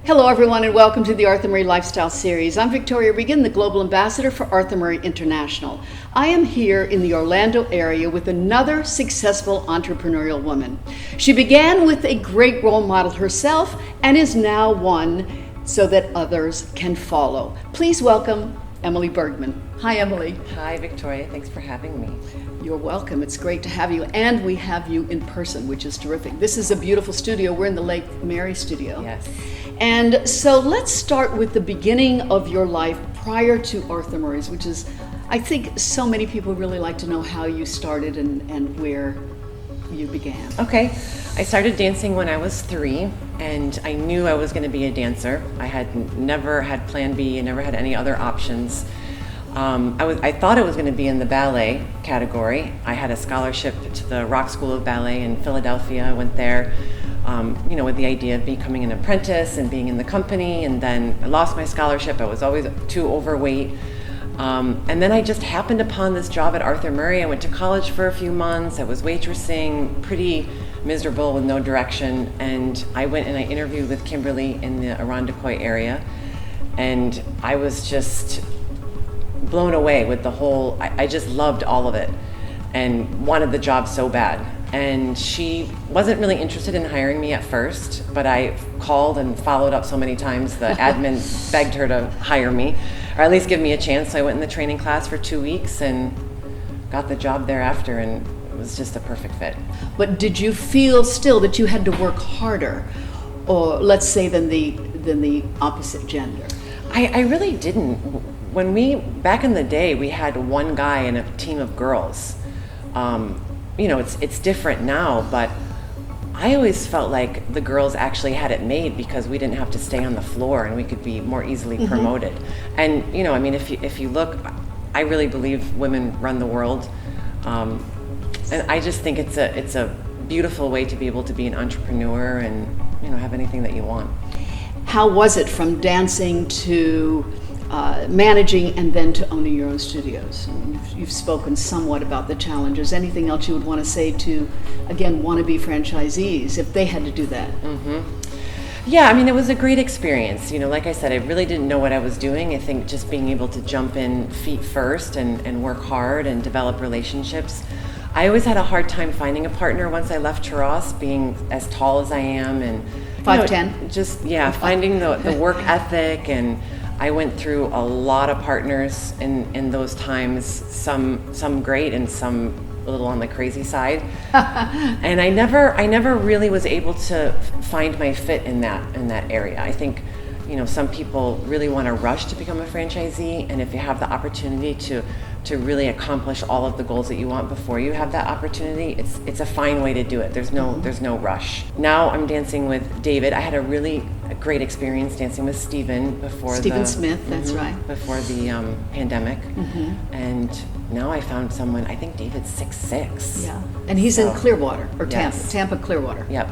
Hello everyone and welcome to the Arthur Murray Lifestyle Series. I'm Victoria Regan, the Global Ambassador for Arthur Murray International. I am here in the Orlando area with another successful entrepreneurial woman. She began with a great role model herself and is now one so that others can follow. Please welcome Emily Bergman. Hi Emily. Hi Victoria, thanks for having me. You're welcome. It's great to have you, and we have you in person, which is terrific. This is a beautiful studio. We're in the Lake Mary studio. Yes. And so let's start with the beginning of your life prior to Arthur Murray's, which is, I think so many people really like to know how you started and where you began. Okay, I started dancing when I was 3, and I knew I was going to be a dancer. I had never had plan B and never had any other options. I thought I was going to be in the ballet category. I had a scholarship to the Rock School of Ballet in Philadelphia. I went there, with the idea of becoming an apprentice and being in the company, and then I lost my scholarship. I was always too overweight. And then I just happened upon this job at Arthur Murray. I went to college for a few months. I was waitressing, pretty miserable with no direction. And I went and I interviewed with Kimberly in the Irondequoit area. And I was just blown away with the whole, I just loved all of it and wanted the job so bad. And she wasn't really interested in hiring me at first, but I called and followed up so many times, the admin begged her to hire me, or at least give me a chance. So I went in the training class for 2 weeks and got the job thereafter, and it was just a perfect fit. But did you feel still that you had to work harder, or let's say than the opposite gender? I really didn't. Back in the day, we had one guy and a team of girls. It's different now, but I always felt like the girls actually had it made because we didn't have to stay on the floor and we could be more easily promoted. And if you look, I really believe women run the world, and I just think it's a beautiful way to be able to be an entrepreneur and have anything that you want. How was it from dancing to managing and then to owning your own studios? You've spoken somewhat about the challenges. Anything else you would want to say to, again, wannabe franchisees if they had to do that? Mm-hmm. Yeah, it was a great experience. Like I said, I really didn't know what I was doing. I think just being able to jump in feet first and work hard and develop relationships. I always had a hard time finding a partner once I left Taras, being as tall as I am and 5'10". Finding the work ethic. And I went through a lot of partners in those times, some great and some a little on the crazy side. And I never really was able to find my fit in that area. I think some people really want to rush to become a franchisee, and if you have the opportunity to really accomplish all of the goals that you want before you have that opportunity, it's a fine way to do it. There's no rush. Now I'm dancing with David. I had a really great experience dancing with Stephen before Stephen Smith, that's right. Before the pandemic. And now I found someone, I think David's 6'6". Yeah, and he's in Clearwater, or Yes. Tampa Clearwater. Yep.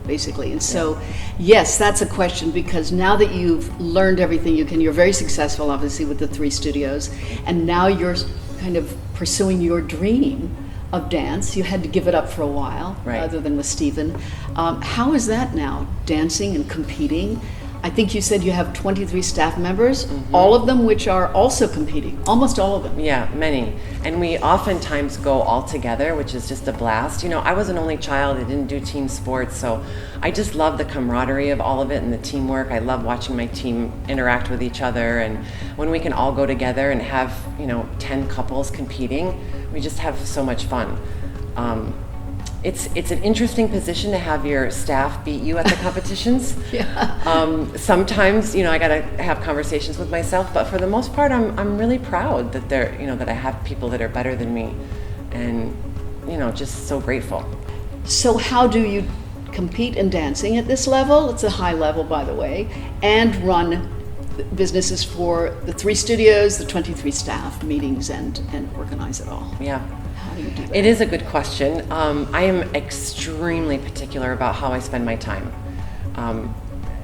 Basically. And so, yes, that's a question, because now that you've learned everything you can, you're very successful, obviously, with the 3 studios, and now you're kind of pursuing your dream of dance. You had to give it up for a while, right, other than with Stephen. How is that now, dancing and competing? I think you said you have 23 staff members, all of them which are also competing, almost all of them. Yeah, many. And we oftentimes go all together, which is just a blast. I was an only child, I didn't do team sports, so I just love the camaraderie of all of it and the teamwork. I love watching my team interact with each other, and when we can all go together and have, 10 couples competing, we just have so much fun. It's an interesting position to have your staff beat you at the competitions. Sometimes, I gotta have conversations with myself, but for the most part, I'm really proud that that I have people that are better than me, and just so grateful. So how do you compete in dancing at this level? It's a high level, by the way, and run business is for the 3 studios, the 23 staff, meetings, and organize it all. Yeah. How do you do that? It is a good question. I am extremely particular about how I spend my time.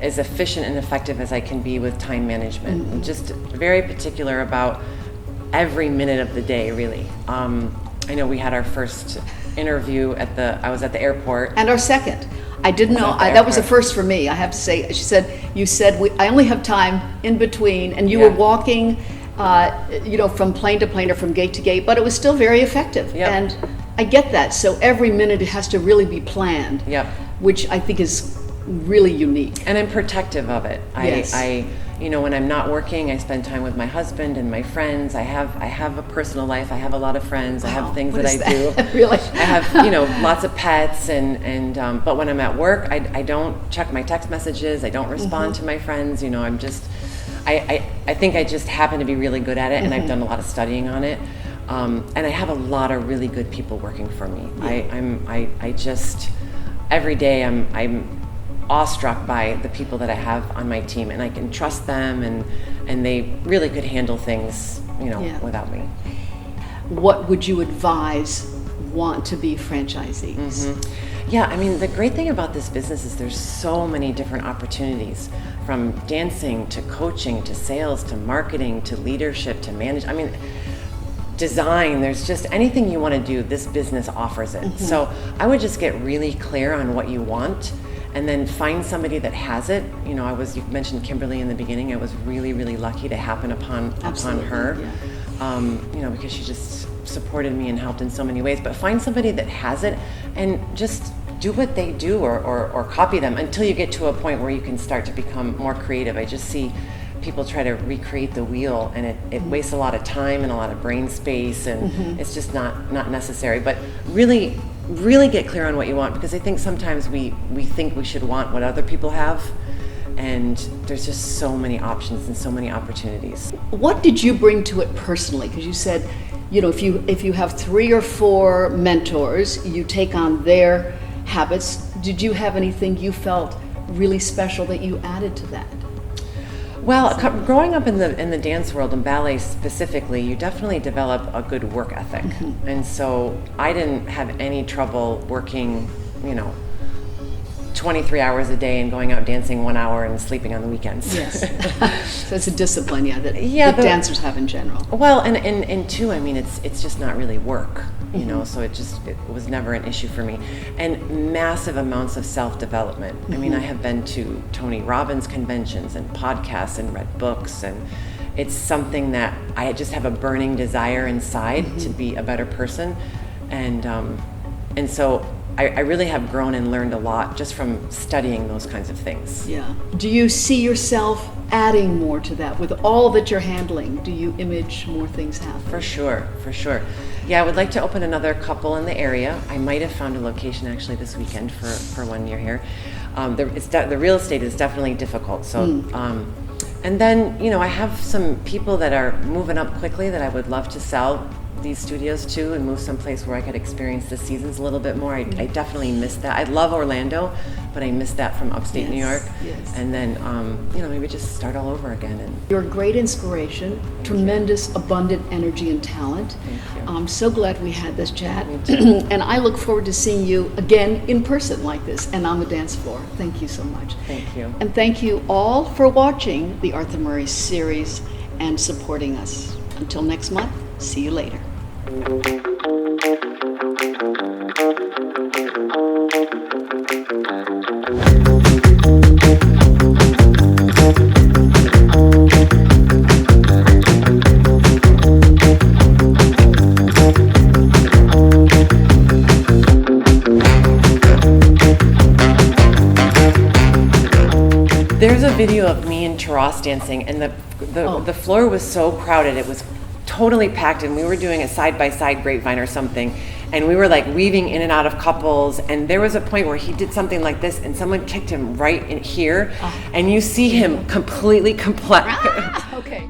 As efficient and effective as I can be with time management. I'm just very particular about every minute of the day, really. I know we had our first interview I was at the airport. And our second. I didn't know, that was a first for me, I have to say. You said, I only have time in between, and you were walking, from plane to plane or from gate to gate, but it was still very effective. Yep. And I get that. So every minute it has to really be planned, Yep. which I think is really unique. And I'm protective of it. Yes. I when I'm not working, I spend time with my husband and my friends. I have a personal life. I have a lot of friends. I have things that I do. Really? I have, lots of pets and but when I'm at work, I don't check my text messages. I don't respond to my friends. I'm just, I think I just happen to be really good at it, and I've done a lot of studying on it. And I have a lot of really good people working for me. Yeah. I just, every day I'm awestruck by the people that I have on my team, and I can trust them, and they really could handle things, without me. What would you advise want to be franchisees? Yeah, I mean, the great thing about this business is there's so many different opportunities, from dancing to coaching to sales to marketing to leadership to manage. I mean, design, there's just anything you want to do, this business offers it. So I would just get really clear on what you want, and then find somebody that has it. You mentioned Kimberly in the beginning. I was really, really lucky to happen upon her, because she just supported me and helped in so many ways. But find somebody that has it and just do what they do, or copy them until you get to a point where you can start to become more creative. I just see people try to recreate the wheel, and it wastes a lot of time and a lot of brain space, and it's just not necessary. But really get clear on what you want, because I think sometimes we think we should want what other people have, and there's just so many options and so many opportunities. What did you bring to it personally? Because you said, if you have 3 or 4 mentors, you take on their habits. Did you have anything you felt really special that you added to that? Well, growing up in the dance world, and ballet specifically, you definitely develop a good work ethic. And so I didn't have any trouble working, 23 hours a day and going out dancing 1 hour and sleeping on the weekends. Yes. So it's a discipline, that dancers have in general. Well, and two, I mean, it's just not really work, so it was never an issue for me. And massive amounts of self-development. I mean, I have been to Tony Robbins conventions and podcasts and read books, and it's something that I just have a burning desire inside to be a better person. And so I really have grown and learned a lot just from studying those kinds of things. Yeah. Do you see yourself adding more to that with all that you're handling? Do you image more things happen? For sure. Yeah, I would like to open another couple in the area. I might have found a location actually this weekend for 1 year here. The real estate is definitely difficult. So, and then, I have some people that are moving up quickly that I would love to sell these studios to and move someplace where I could experience the seasons a little bit more. I definitely miss that. I love Orlando, but I miss that from upstate New York. Yes. And then, maybe just start all over again. And you're a great inspiration, tremendous, abundant energy and talent. Thank you. I'm so glad we had this chat. And I look forward to seeing you again in person like this and on the dance floor. Thank you so much. Thank you. And thank you all for watching the Arthur Murray series and supporting us. Until next month, see you later. There's a video of me and Taras dancing, and the floor was so crowded. It was totally packed, and we were doing a side-by-side grapevine or something, and we were like weaving in and out of couples, and there was a point where he did something like this and someone kicked him right in here, and you see him completely complex. Okay.